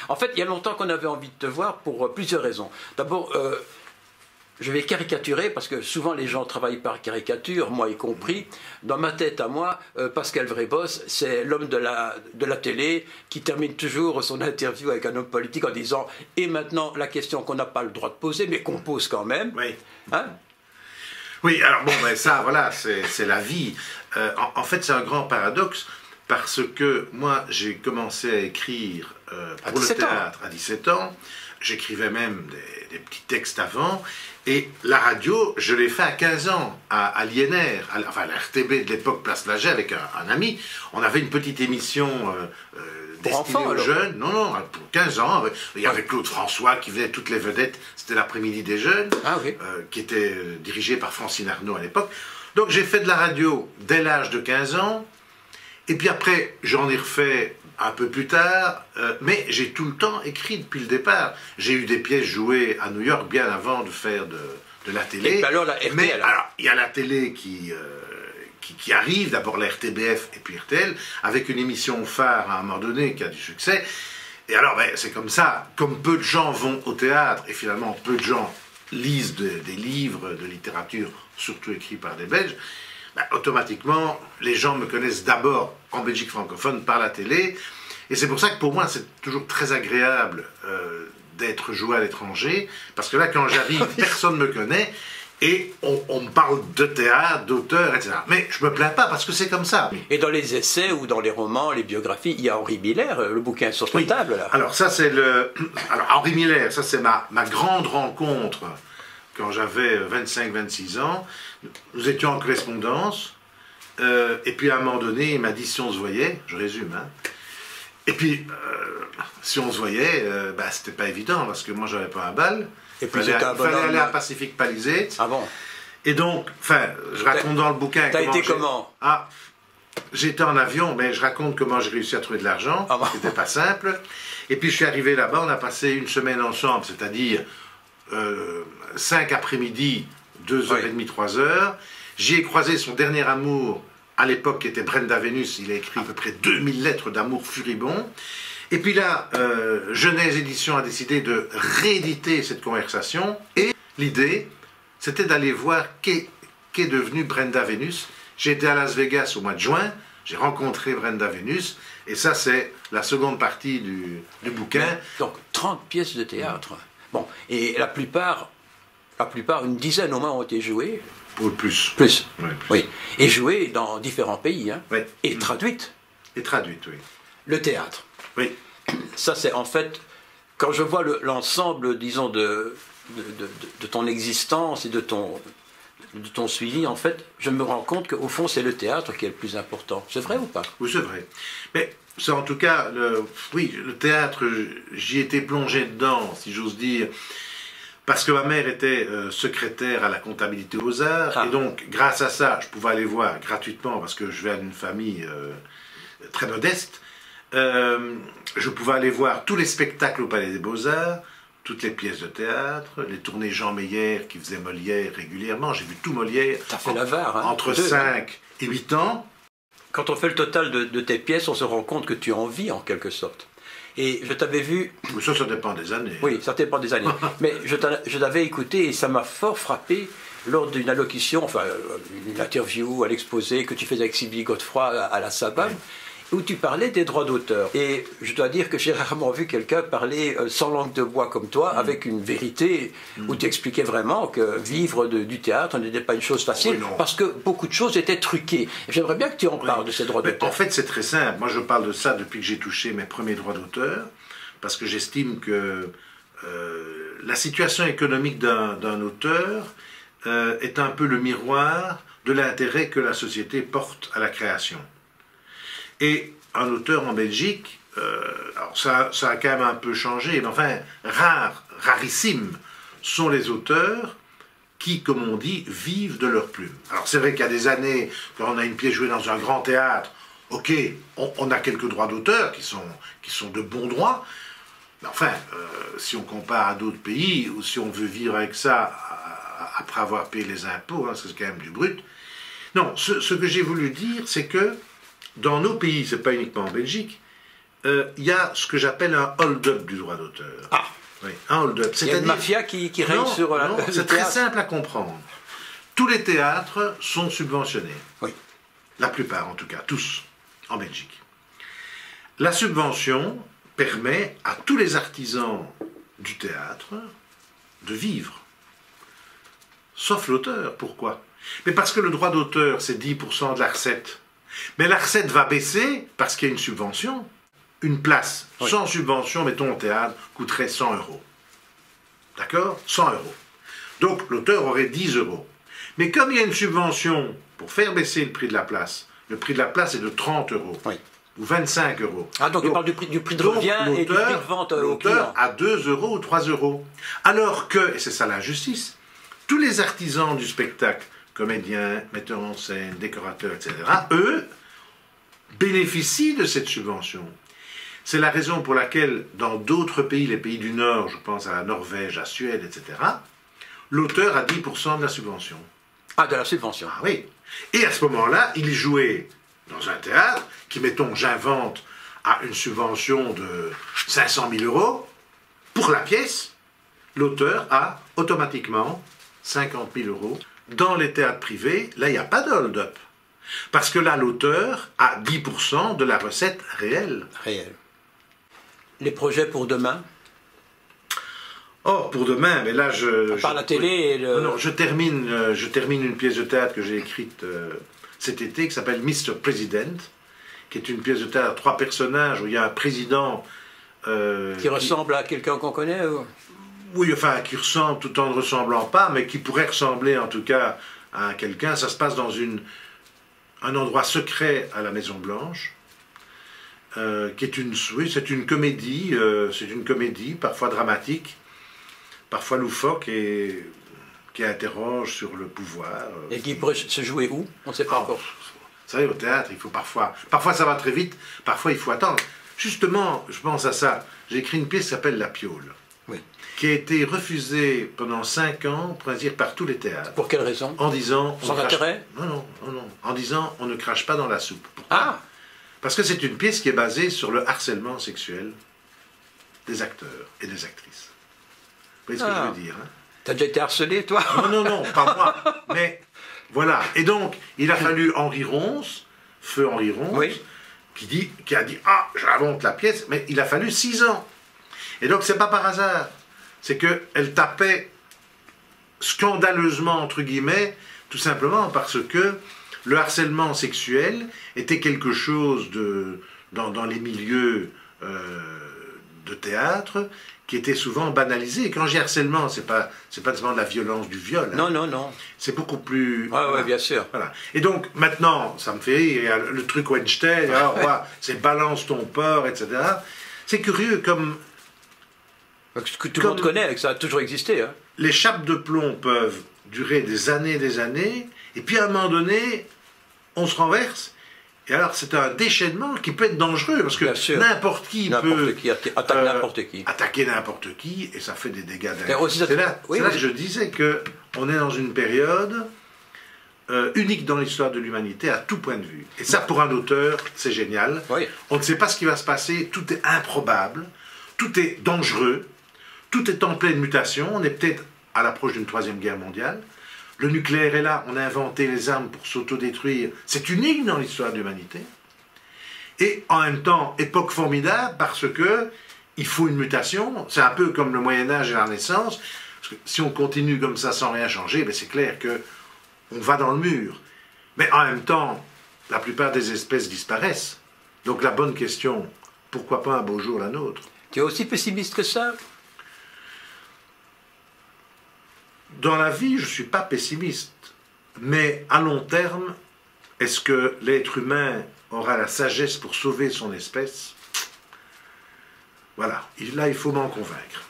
En fait, il y a longtemps qu'on avait envie de te voir pour plusieurs raisons. D'abord, je vais caricaturer parce que souvent les gens travaillent par caricature, moi y compris. Dans ma tête à moi, Pascal Vrébos, c'est l'homme de la télé qui termine toujours son interview avec un homme politique en disant « Et maintenant, la question qu'on n'a pas le droit de poser, mais qu'on pose quand même. » Oui. Hein? Oui, alors bon, ben ça, voilà, c'est la vie. En fait, c'est un grand paradoxe parce que moi, j'ai commencé à écrire pour le théâtre à 17 ans. J'écrivais même des petits textes avant. Et la radio, je l'ai fait à 15 ans, à l'INR, enfin à la RTB de l'époque, Place Laget, avec un ami. On avait une petite émission destinée aux jeunes. Non, pour 15 ans. Il y avait Claude François qui faisait toutes les vedettes. C'était l'après-midi des jeunes, qui était dirigé par Francine Arnaud à l'époque. Donc j'ai fait de la radio dès l'âge de 15 ans. Et puis après, j'en ai refait un peu plus tard, mais j'ai tout le temps écrit depuis le départ. J'ai eu des pièces jouées à New York bien avant de faire de la télé. Et alors, la RTL, mais alors, il y a la télé qui arrive, d'abord la RTBF et puis RTL, avec une émission phare à un moment donné qui a du succès. Et alors, ben, c'est comme ça, comme peu de gens vont au théâtre, et finalement peu de gens lisent des livres de littérature, surtout écrits par des Belges, ben, automatiquement, les gens me connaissent d'abord en Belgique francophone par la télé. Et c'est pour ça que pour moi, c'est toujours très agréable d'être joué à l'étranger. Parce que là, quand j'arrive, personne ne me connaît. Et on me parle de théâtre, d'auteur, etc. Mais je me plains pas parce que c'est comme ça. Et dans les essais ou dans les romans, les biographies, il y a Henri Miller, le bouquin sur ta table. Là. Alors ça, c'est Alors Henri Miller, ça c'est ma grande rencontre quand j'avais 25-26 ans. Nous étions en correspondance, et puis à un moment donné, il m'a dit si on se voyait, je résume, hein, et puis si on se voyait, bah, c'était pas évident, parce que moi j'avais pas un bal, il fallait aller à Pacific Palisades, ah bon. Et donc, enfin, je raconte dans le bouquin... T'as été comment? Ah, j'étais en avion, mais je raconte comment j'ai réussi à trouver de l'argent, c'était pas simple, et puis je suis arrivé là-bas, on a passé une semaine ensemble, c'est-à-dire 5 après-midi, 2h30, 3h. J'y ai croisé son dernier amour, à l'époque, qui était Brenda Venus. Il a écrit à peu près 2000 lettres d'amour furibond. Et puis là, Genèse Édition a décidé de rééditer cette conversation. Et l'idée, c'était d'aller voir qu'est devenue Brenda Venus. J'ai été à Las Vegas au mois de juin. J'ai rencontré Brenda Venus. Et ça, c'est la seconde partie du bouquin. Donc, 30 pièces de théâtre. Bon, et la plupart, une dizaine au moins ont été jouées. Plus. Plus. Oui, plus. Oui. Et jouées dans différents pays. Hein. Oui. Et traduites. Et traduites, oui. Le théâtre. Oui. Ça, c'est en fait, quand je vois l'ensemble, disons, de ton existence et de ton suivi, en fait, je me rends compte qu'au fond, c'est le théâtre qui est le plus important. C'est vrai ou pas? Oui, c'est vrai. Mais c'est en tout cas, le théâtre, j'y étais plongé dedans, si j'ose dire, parce que ma mère était secrétaire à la comptabilité aux arts, et donc, grâce à ça, je pouvais aller voir gratuitement, parce que je viens d'une famille très modeste, je pouvais aller voir tous les spectacles au Palais des Beaux-Arts, toutes les pièces de théâtre, les tournées Jean Meyer qui faisait Molière régulièrement. J'ai vu tout Molière. T'as fait la VAR, hein, entre 5 et 8 ans. Quand on fait le total de tes pièces, on se rend compte que tu en vis en quelque sorte. Et je t'avais vu... Ça dépend des années. Oui, ça dépend des années. Mais je t'avais écouté et ça m'a fort frappé lors d'une allocution, enfin une interview à l'exposé que tu faisais avec Sylvie Godefroy à la Sabane. Où tu parlais des droits d'auteur. Et je dois dire que j'ai rarement vu quelqu'un parler sans langue de bois comme toi, avec une vérité, où tu expliquais vraiment que vivre du théâtre n'était pas une chose facile, parce que beaucoup de choses étaient truquées. J'aimerais bien que tu en parles de ces droits d'auteur. En fait, c'est très simple. Moi, je parle de ça depuis que j'ai touché mes premiers droits d'auteur, parce que j'estime que la situation économique d'un auteur est un peu le miroir de l'intérêt que la société porte à la création. Et un auteur en Belgique, alors ça a quand même un peu changé, mais enfin, rarissimes sont les auteurs qui, comme on dit, vivent de leur plume. Alors c'est vrai qu'il y a des années, quand on a une pièce jouée dans un grand théâtre, ok, on a quelques droits d'auteur qui sont de bons droits, mais enfin, si on compare à d'autres pays, ou si on veut vivre avec ça après avoir payé les impôts, hein, c'est quand même du brut. Non, ce que j'ai voulu dire, c'est que dans nos pays, c'est pas uniquement en Belgique, il y a ce que j'appelle un hold-up du droit d'auteur. Ah. Oui, un hold-up. Il y a une mafia qui règne sur la... Non, c'est très simple à comprendre. Tous les théâtres sont subventionnés. Oui. La plupart, en tout cas, tous, en Belgique. La subvention permet à tous les artisans du théâtre de vivre. Sauf l'auteur. Pourquoi? Mais parce que le droit d'auteur, c'est 10% de la recette. Mais la recette va baisser parce qu'il y a une subvention. Une place sans subvention, mettons au théâtre, coûterait 100 €. D'accord? 100 €. Donc l'auteur aurait 10 €. Mais comme il y a une subvention pour faire baisser le prix de la place, le prix de la place est de 30 € ou 25 €. Ah, donc il parle du prix de revient et du prix de vente au client. L'auteur a 2 € ou 3 €. Alors que, et c'est ça l'injustice, tous les artisans du spectacle, comédiens, metteurs en scène, décorateurs, etc., eux, bénéficient de cette subvention. C'est la raison pour laquelle, dans d'autres pays, les pays du Nord, je pense à la Norvège, à la Suède, etc., l'auteur a 10% de la subvention. Ah, de la subvention. Ah oui. Et à ce moment-là, il est joué dans un théâtre qui, mettons, j'invente, a une subvention de 500 000 € pour la pièce. L'auteur a automatiquement 50 000 €. Dans les théâtres privés, là, il n'y a pas de hold-up. Parce que là, l'auteur a 10% de la recette réelle. Réelle. Les projets pour demain? Oh, pour demain, mais là, par la télé et le... Non, je termine une pièce de théâtre que j'ai écrite cet été, qui s'appelle Mr. President, qui est une pièce de théâtre à 3 personnages, où il y a un président... qui ressemble à quelqu'un qu'on connaît ou... Oui, enfin, qui ressemble tout en ne ressemblant pas, mais qui pourrait ressembler en tout cas à quelqu'un. Ça se passe dans un endroit secret à la Maison Blanche, qui est c'est une comédie, parfois dramatique, parfois loufoque et qui interroge sur le pouvoir. Et qui pourrait se jouer où? On ne sait pas encore. Vous savez, au théâtre, il faut parfois ça va très vite, parfois il faut attendre. Justement, je pense à ça. J'ai écrit une pièce qui s'appelle La Piole. Oui. Qui a été refusée pendant 5 ans, pour ainsi dire, par tous les théâtres. Pour quelle raison? En disant... Sans intérêt? Non. En disant, on ne crache pas dans la soupe. Pourquoi? Ah! Parce que c'est une pièce qui est basée sur le harcèlement sexuel des acteurs et des actrices. Vous voyez ce que je veux dire, hein? T'as déjà été harcelé, toi? Non, pas moi. Mais voilà. Et donc, il a fallu Henri Ronce, feu Henri Ronce, oui. qui a dit « Ah, j'invente la pièce », mais il a fallu 6 ans. Et donc, c'est pas par hasard. C'est qu'elle tapait scandaleusement, entre guillemets, tout simplement parce que le harcèlement sexuel était quelque chose dans les milieux de théâtre qui était souvent banalisé. Et quand j'ai harcèlement, c'est pas seulement de la violence, du viol. Non, non. C'est beaucoup plus... Oui, bien sûr. Voilà. Et donc, maintenant, ça me fait rire, il y a le truc Weinstein, c'est balance ton porc, etc. C'est curieux comme... Ce que tout le monde connaît, que ça a toujours existé. Hein. Les chapes de plomb peuvent durer des années, et puis à un moment donné, on se renverse. Et alors, c'est un déchaînement qui peut être dangereux, parce que n'importe qui peut attaquer n'importe qui, et ça fait des dégâts. C'est là que je disais qu'on est dans une période unique dans l'histoire de l'humanité, à tout point de vue. Et ça, pour un auteur, c'est génial. Oui. On ne sait pas ce qui va se passer, tout est improbable, tout est dangereux, tout est en pleine mutation, on est peut-être à l'approche d'une 3e guerre mondiale. Le nucléaire est là, on a inventé les armes pour s'autodétruire. C'est unique dans l'histoire de l'humanité. Et en même temps, époque formidable parce que il faut une mutation. C'est un peu comme le Moyen-Âge et la Renaissance. Parce que si on continue comme ça sans rien changer, c'est clair qu'on va dans le mur. Mais en même temps, la plupart des espèces disparaissent. Donc la bonne question, pourquoi pas un beau jour la nôtre? Tu es aussi pessimiste que ça? Dans la vie, je ne suis pas pessimiste, mais à long terme, est-ce que l'être humain aura la sagesse pour sauver son espèce? Voilà, là, il faut m'en convaincre.